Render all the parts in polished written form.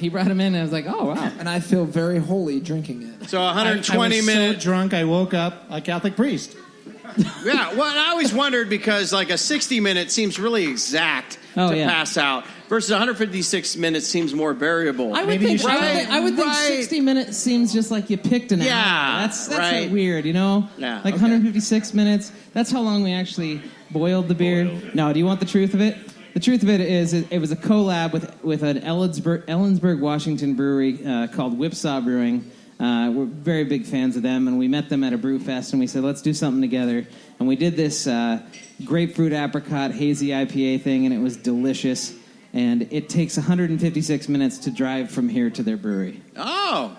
He brought them in, and I was like, oh, wow. And I feel very holy drinking it. So 120 I was minutes. so drunk I woke up a Catholic priest. Yeah, well, I always wondered because like a 60-minute seems really exact to pass out versus 156 minutes seems more variable. I would think 60 minutes seems just like you picked an hour. That's right. like weird, you know? Yeah, like 156 minutes. That's how long we actually boiled the beer. No, do you want the truth of it? The truth of it is it was a collab with an Ellensburg, Washington brewery called Whipsaw Brewing. We're very big fans of them, and we met them at a brew fest, and we said, let's do something together. And we did this grapefruit apricot hazy IPA thing, and it was delicious. And it takes 156 minutes to drive from here to their brewery. Oh,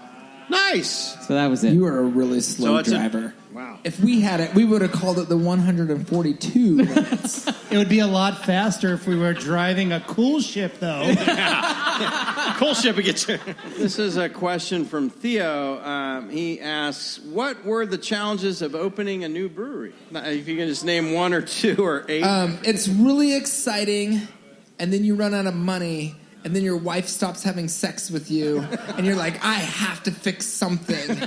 nice. So that was it. You are a really slow driver. Wow. If we had it, we would have called it the 142 minutes. It would be a lot faster if we were driving a cool ship, though. Cool ship gets you. This is a question from Theo. He asks, what were the challenges of opening a new brewery? If you can just name one or two or eight. It's really exciting, and then you run out of money, and then your wife stops having sex with you, and you're like, I have to fix something.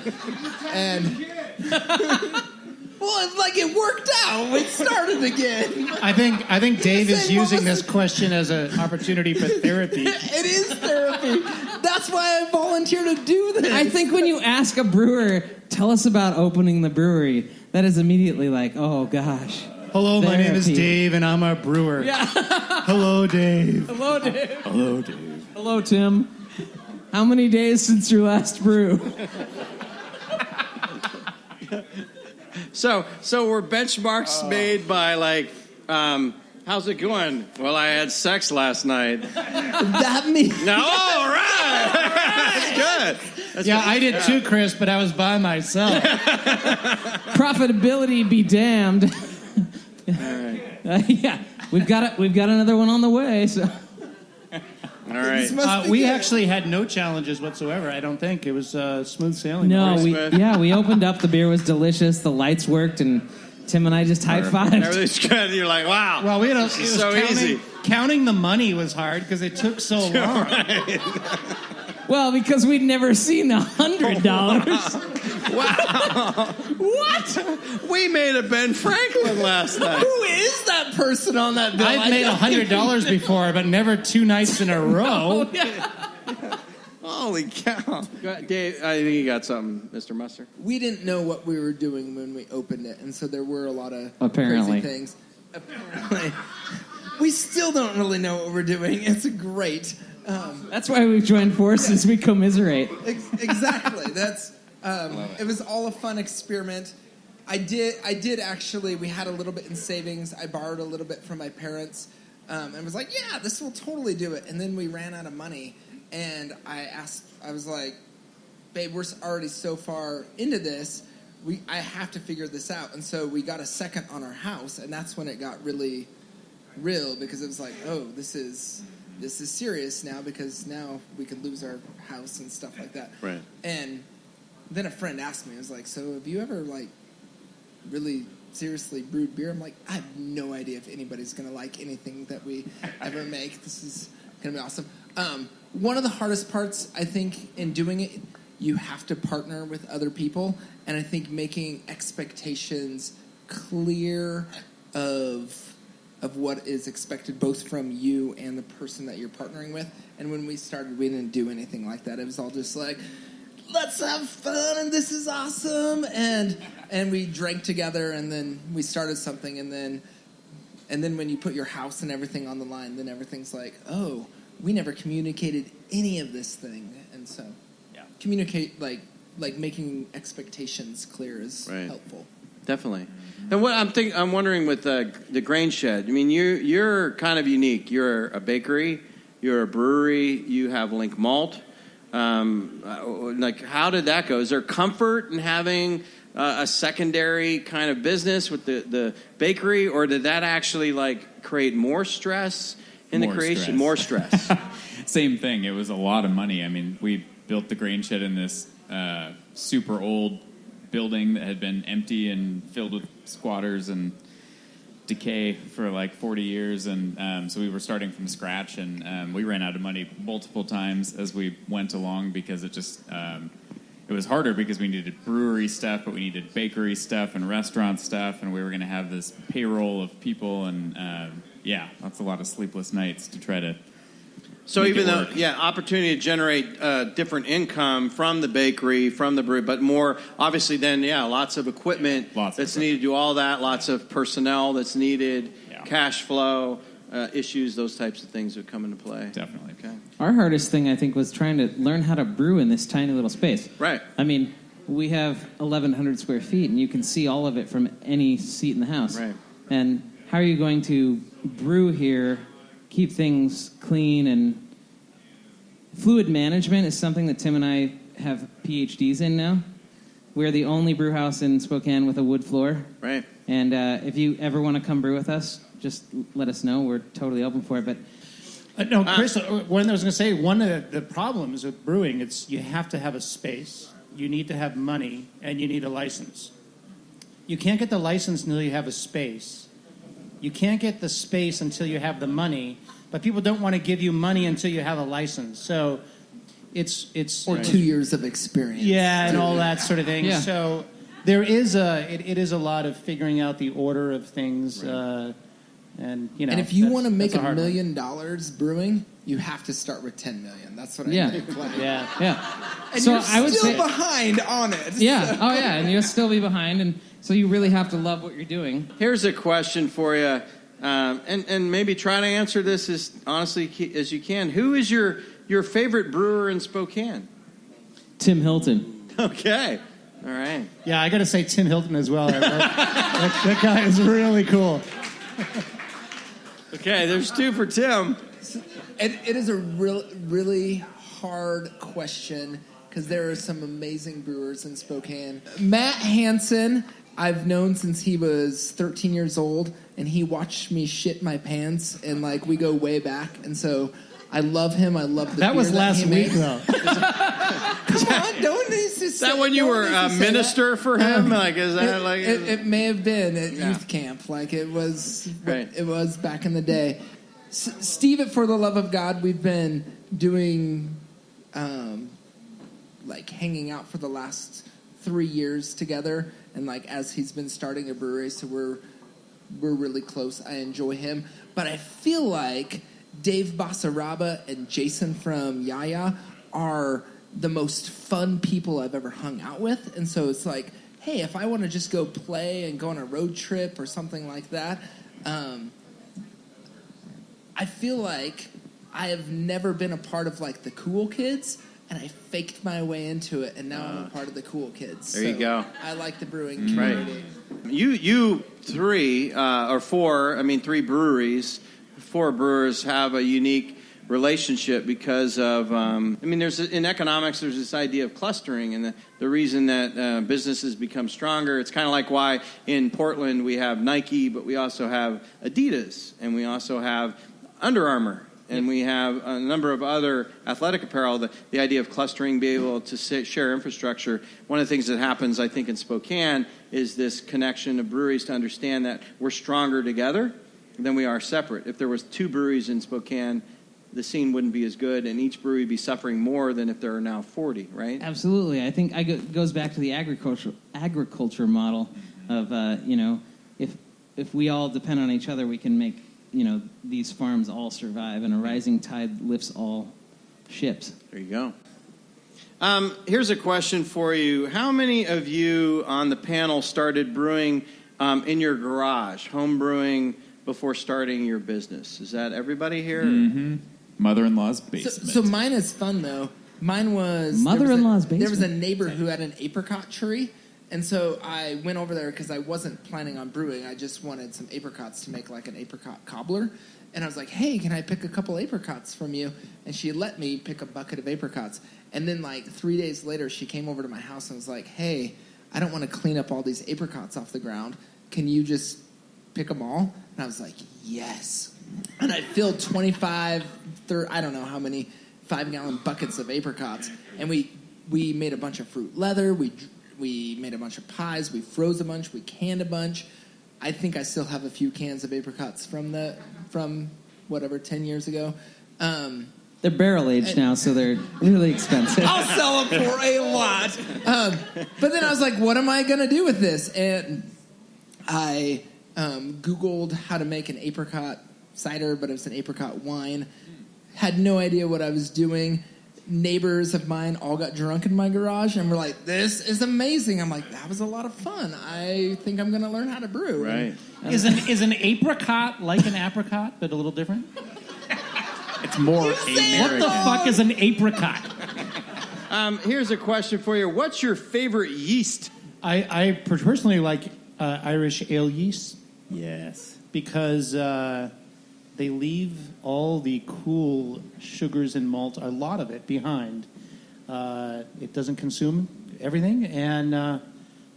And... well, like it worked out. It started again. I think Dave is using this question as an opportunity for therapy. It is therapy. That's why I volunteer to do this. I think when you ask a brewer, tell us about opening the brewery, that is immediately like, oh, gosh. Hello, my name is Dave, and I'm a brewer. Yeah. Hello, Dave. Hello, Dave. Hello, Dave. Hello, Tim. How many days since your last brew? So were benchmarks made by like, how's it going? Well, I had sex last night. That means... No, all right. That's good. That's yeah, good. I did too, Chris, but I was by myself. Profitability be damned. All right. Yeah, we've got another one on the way. So. All right. We actually had no challenges whatsoever. I don't think it was smooth sailing. No, we opened up. The beer was delicious. The lights worked, and Tim and I just high-fived. Everything's good. You're like, wow. Well, it was so easy. Counting the money was hard because it took so long. Right. Well, because we'd never seen $100. Wow. What? We made a Ben Franklin last night. Who is that person on that bill? I've made $100 before, but never 2 nights in a row. Oh, yeah. Holy cow. Dave, I think you got something, Mr. Musser. We didn't know what we were doing when we opened it, and so there were a lot of Apparently. crazy things. Apparently. We still don't really know what we're doing. It's great. That's why we've joined forces. We commiserate. Exactly. That's it was all a fun experiment. I did actually. We had a little bit in savings. I borrowed a little bit from my parents, and was like, "Yeah, this will totally do it." And then we ran out of money, and I was like, "Babe, we're already so far into this. I have to figure this out." And so we got a second on our house, and that's when it got really real because it was like, "Oh, this is serious now because now we could lose our house and stuff like that." Right. And then a friend asked me, I was like, "So have you ever like really seriously brewed beer?" I'm like, "I have no idea if anybody's going to like anything that we ever make. This is going to be awesome." One of the hardest parts, I think, in doing it, you have to partner with other people. And I think making expectations clear of what is expected both from you and the person that you're partnering with. And when we started, we didn't do anything like that. It was all just like, let's have fun and this is awesome. And we drank together and then we started something and then when you put your house and everything on the line, then everything's like, oh, we never communicated any of this thing. And so communicate like making expectations clear is helpful. Definitely. And what I'm wondering with the Grain Shed, I mean, you're kind of unique. You're a bakery, you're a brewery, you have Link Malt. Like, how did that go? Is there comfort in having a secondary kind of business with the bakery, or did that actually like create more stress in the creation? More stress. Same thing. It was a lot of money. I mean, we built the Grain Shed in this super old building that had been empty and filled with squatters, and decay for like 40 years, and so we were starting from scratch, and we ran out of money multiple times as we went along because it just it was harder because we needed brewery stuff, but we needed bakery stuff and restaurant stuff, and we were going to have this payroll of people, and that's a lot of sleepless nights to try to. So even though, opportunity to generate different income from the bakery, from the brewery, but more obviously then, lots of equipment that's needed to do all that, lots of personnel that's needed, cash flow issues, those types of things would come into play. Definitely. Okay. Our hardest thing, I think, was trying to learn how to brew in this tiny little space. Right. I mean, we have 1,100 square feet, and you can see all of it from any seat in the house. Right. And how are you going to brew here, keep things clean, and fluid management is something that Tim and I have PhDs in now. We're the only brew house in Spokane with a wood floor. Right. And if you ever want to come brew with us, just let us know. We're totally open for it. But no, Chris, one I was going to say, one of the problems with brewing, it's you have to have a space, you need to have money, and you need a license. You can't get the license until you have a space. You can't get the space until you have the money, but people don't want to give you money until you have a license. So it's or 2 years of experience. Yeah, and all that sort of thing. Yeah. So there is it is a lot of figuring out the order of things, and And if you want to make that's $1 hard one. million brewing, you have to start with 10 million. That's what I think. Yeah. And So you're I would still say- behind on it. Yeah. Oh, yeah. And you'll still be behind. And so you really have to love what you're doing. Here's a question for you, and maybe try to answer this as honestly as you can. Who is your favorite brewer in Spokane? Tim Hilton. Okay. All right. Yeah, I got to say Tim Hilton as well. That guy is really cool. Okay, there's two for Tim. It is a really hard question because there are some amazing brewers in Spokane. Matt Hansen, I've known since he was 13 years old, and he watched me shit my pants, and we go way back, and so I love him. I love the That beer was last he week, makes. though. Come on, don't need to Is that when you were a minister for him? Is that it may have been at youth camp. It was Right. It was back in the day. Steve at For the Love of God, we've been doing hanging out for the last 3 years together, and as he's been starting a brewery, so we're really close. I enjoy him, but I feel like Dave Basaraba and Jason from Yaya are the most fun people I've ever hung out with. And so it's hey, if I want to just go play and go on a road trip or something like that, I feel like I have never been a part of the cool kids, and I faked my way into it, and now I'm a part of the cool kids. There you go. I like the brewing community. You three or four, three breweries, four brewers have a unique relationship because of, there's in economics, there's this idea of clustering, and the reason that businesses become stronger, it's kind of like why in Portland we have Nike, but we also have Adidas, and we also have Under Armour, and we have a number of other athletic apparel. The idea of clustering, be able to share infrastructure. One of the things that happens, I think, in Spokane is this connection of breweries to understand that we're stronger together than we are separate. If there was 2 breweries in Spokane, the scene wouldn't be as good, and each brewery would be suffering more than if there are now 40, right? Absolutely. I think it goes back to the agriculture model of, if we all depend on each other, we can make, these farms all survive, and a rising tide lifts all ships. There you go. Here's a question for you. How many of you on the panel started brewing in your garage, home brewing, before starting your business? Is that everybody here? Mm-hmm. Mother-in-law's basement. So mine is fun, though. Mine was... Mother-in-law's There was a basement. neighbor who had an apricot tree, and so I went over there because I wasn't planning on brewing. I just wanted some apricots to make an apricot cobbler. And I was like, hey, can I pick a couple apricots from you? And she let me pick a bucket of apricots. And then 3 days later, she came over to my house and was like, hey, I don't want to clean up all these apricots off the ground. Can you just pick them all? And I was like, yes. And I filled 25, 30, I don't know how many 5-gallon buckets of apricots. And we made a bunch of fruit leather. We made a bunch of pies. We froze a bunch. We canned a bunch. I think I still have a few cans of apricots from whatever 10 years ago. They're barrel aged now, so they're really expensive. I'll sell them for a lot. But then I was like, what am I going to do with this? And I Googled how to make an apricot cider, but it was an apricot wine. Had no idea what I was doing. Neighbors of mine all got drunk in my garage and were like, this is amazing. I'm like, that was a lot of fun. I think I'm going to learn how to brew. Right. Is an apricot like an apricot, but a little different? It's more You American. said What the fuck is an apricot? Here's a question for you. What's your favorite yeast? I personally like Irish ale yeast Yes. because they leave all the cool sugars and malt, a lot of it, behind. It doesn't consume everything, and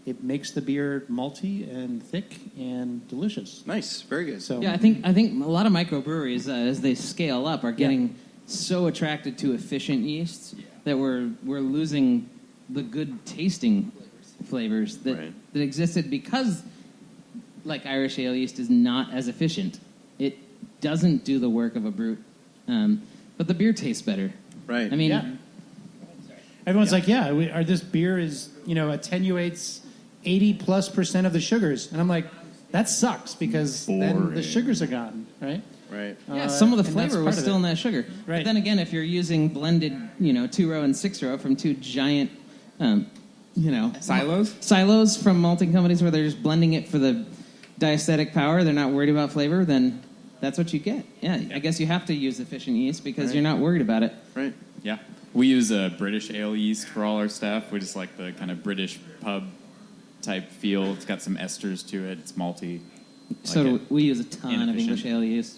it makes the beer malty and thick and delicious. Nice. Very good. So Yeah, I think a lot of microbreweries, as they scale up, are getting so attracted to efficient yeasts that we're losing the good tasting flavors that existed because, like, Irish ale yeast is not as efficient. It doesn't do the work of a brute, but the beer tastes better. Right. I mean, Yeah. Everyone's like, this beer is, attenuates 80+% of the sugars. And I'm like, that sucks because then the Boring. sugars are gone, right? Right. yeah, some of the and that's flavor was part of still it. in that sugar. Right. But then again, if you're using blended, 2-row and 6-row from two giant, silos from malting companies where they're just blending it for the diastatic power, they're not worried about flavor, then that's what you get. Yeah, I guess you have to use efficient yeast because you're not worried about it. Right. Yeah. We use a British ale yeast for all our stuff. We just like the kind of British pub type feel. It's got some esters to it. It's malty. So it. we use a ton of Inefficient. English ale yeast.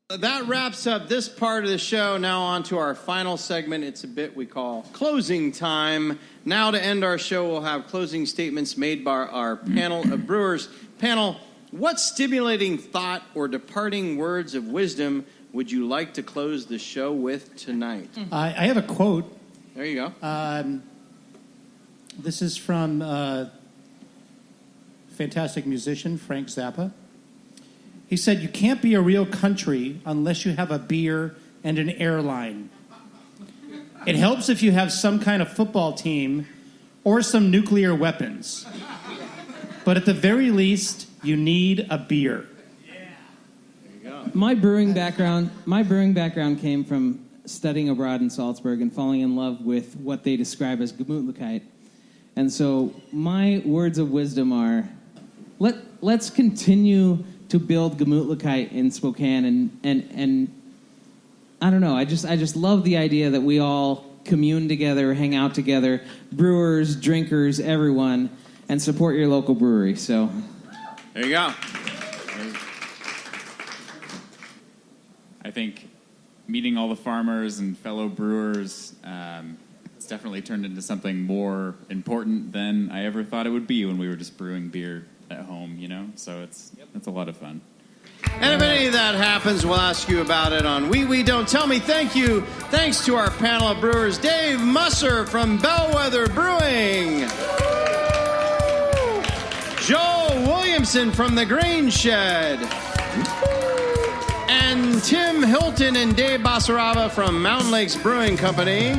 That wraps up this part of the show. Now on to our final segment. It's a bit we call closing time. Now to end our show, we'll have closing statements made by our panel of brewers. Panel, what stimulating thought or departing words of wisdom would you like to close the show with tonight? I have a quote. There you go. This is from fantastic musician Frank Zappa. He said, "You can't be a real country unless you have a beer and an airline. It helps if you have some kind of football team or some nuclear weapons. But at the very least, you need a beer." My brewing background came from studying abroad in Salzburg and falling in love with what they describe as Gemütlichkeit. And so my words of wisdom are, let's continue to build Gemütlichkeit in Spokane, and I don't know, I just love the idea that we all commune together, hang out together, brewers, drinkers, everyone, and support your local brewery. So There you go. I think meeting all the farmers and fellow brewers, it's definitely turned into something more important than I ever thought it would be when we were just brewing beer at home, So it's a lot of fun. And if any of that happens, we'll ask you about it on We Don't Tell Me. Thank you. Thanks to our panel of brewers, Dave Musser from Bellwether Brewing, Joe Williamson from the Grain Shed, and Tim Hilton and Dave Basaraba from Mountain Lakes Brewing Company.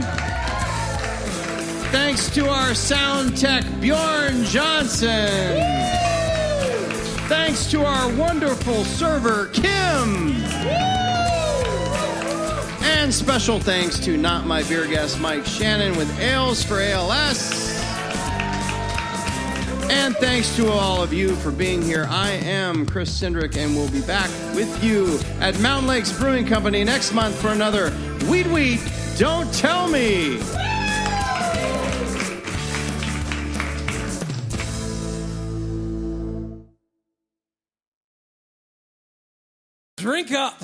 Thanks to our sound tech, Bjorn Johnson. Thanks to our wonderful server, Kim. And special thanks to Not My Beer Guest, Mike Shannon with Ales for ALS. And thanks to all of you for being here. I am Chris Cindric, and we'll be back with you at Mountain Lakes Brewing Company next month for another Weed, Don't Tell Me. Drink up.